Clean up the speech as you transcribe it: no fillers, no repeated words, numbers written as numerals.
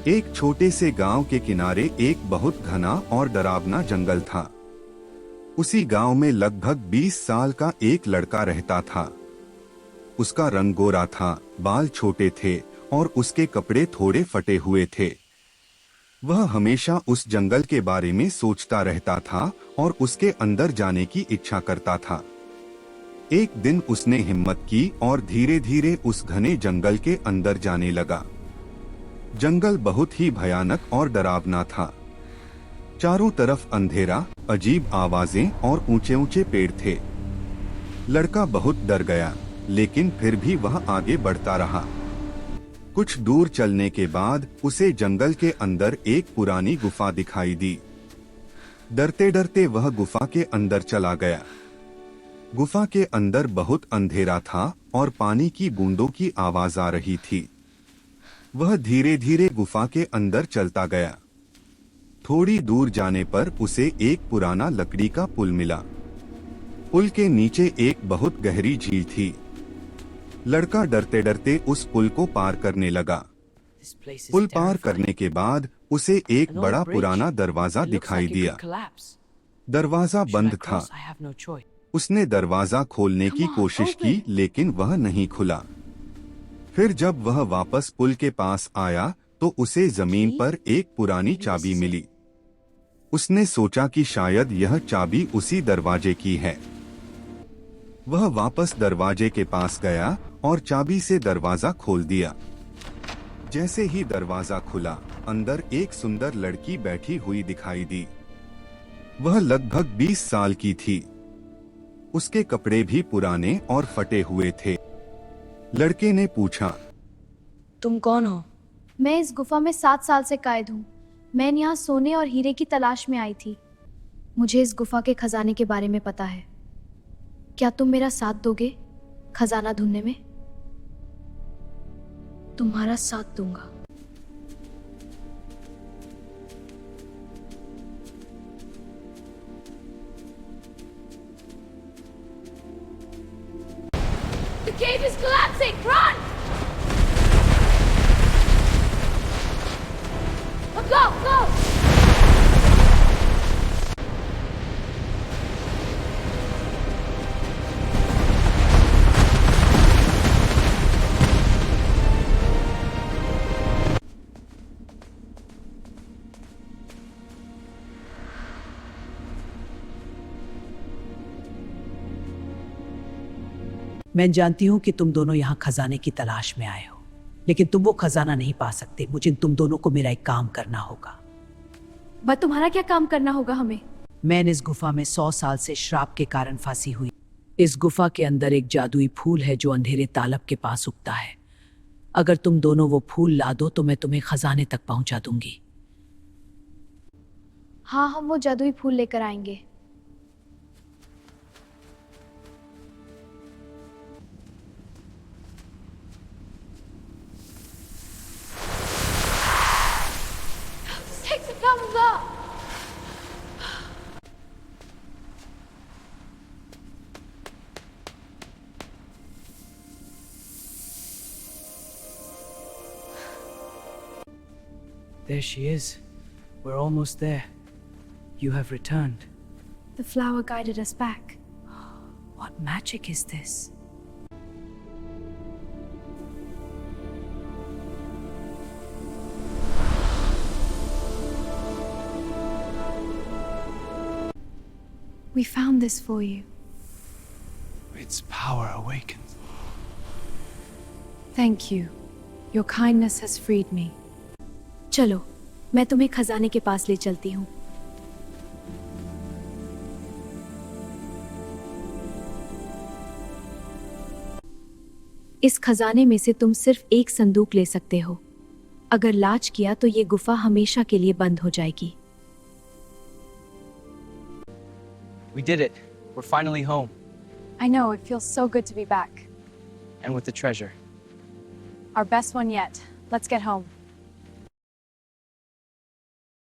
एक छोटे से गांव के किनारे एक बहुत घना और डरावना जंगल था। उसी गांव में लगभग 20 साल का एक लड़का रहता था। उसका रंग गोरा था, बाल छोटे थे और उसके कपड़े थोड़े फटे हुए थे। वह हमेशा उस जंगल के बारे में सोचता रहता था और उसके अंदर जाने की इच्छा करता था। एक दिन उसने हिम्मत की और धीरे धीरे उस घने जंगल के अंदर जाने लगा। जंगल बहुत ही भयानक और डरावना था। चारों तरफ अंधेरा, अजीब आवाजें और ऊंचे ऊंचे पेड़ थे। लड़का बहुत डर गया, लेकिन फिर भी वह आगे बढ़ता रहा। कुछ दूर चलने के बाद उसे जंगल के अंदर एक पुरानी गुफा दिखाई दी। डरते डरते वह गुफा के अंदर चला गया। गुफा के अंदर बहुत अंधेरा था और पानी की बूंदों की आवाज आ रही थी। वह धीरे धीरे गुफा के अंदर चलता गया। थोड़ी दूर जाने पर उसे एक पुराना लकड़ी का पुल मिला। पुल के नीचे एक बहुत गहरी झील थी। लड़का डरते डरते उस पुल को पार करने लगा। पुल पार करने के बाद उसे एक बड़ा पुराना दरवाजा दिखाई दिया। दरवाजा बंद था। उसने दरवाजा खोलने की कोशिश की, लेकिन वह नहीं खुला। फिर जब वह वापस पुल के पास आया तो उसे जमीन पर एक पुरानी चाबी मिली। उसने सोचा कि शायद यह चाबी उसी दरवाजे की है। वह वापस दरवाजे के पास गया और चाबी से दरवाजा खोल दिया। जैसे ही दरवाजा खुला, अंदर एक सुंदर लड़की बैठी हुई दिखाई दी। वह लगभग 20 साल की थी। उसके कपड़े भी पुराने और फटे हुए थे। लड़के ने पूछा, तुम कौन हो? मैं इस गुफा में 7 साल से कैद हूँ। मैं यहाँ सोने और हीरे की तलाश में आई थी। मुझे इस गुफा के खजाने के बारे में पता है। क्या तुम मेरा साथ दोगे खजाना ढूंढने में? तुम्हारा साथ दूंगा। The cave is collapsing! Run! Go! Go! मैं जानती हूँ कि तुम दोनों यहाँ खजाने की तलाश में आए हो, लेकिन तुम वो खजाना नहीं पा सकते। मुझे तुम दोनों को मेरा एक काम करना होगा। बट तुम्हारा क्या काम करना होगा हमें? मैं इस गुफा में 100 साल से श्राप के कारण फंसी हुई। इस गुफा के अंदर एक जादुई फूल है जो अंधेरे तालब के पास उगता है। अगर तुम दोनों वो फूल ला दो तो मैं तुम्हें खजाने तक पहुंचा दूंगी। हाँ, हम वो जादुई फूल लेकर आएंगे। Take the thumbs up! There she is. We're almost there. You have returned. The flower guided us back. What magic is this? We found this for you. Its power awakens. Thank you. Your kindness has freed me. चलो, मैं तुम्हें खजाने के पास ले चलती हूँ। इस खजाने में से तुम सिर्फ एक संदूक ले सकते हो। अगर लाच किया तो ये गुफा हमेशा के लिए बंद हो जाएगी। We did it. We're finally home. I know, it feels so good to be back. And with the treasure. Our best one yet. Let's get home.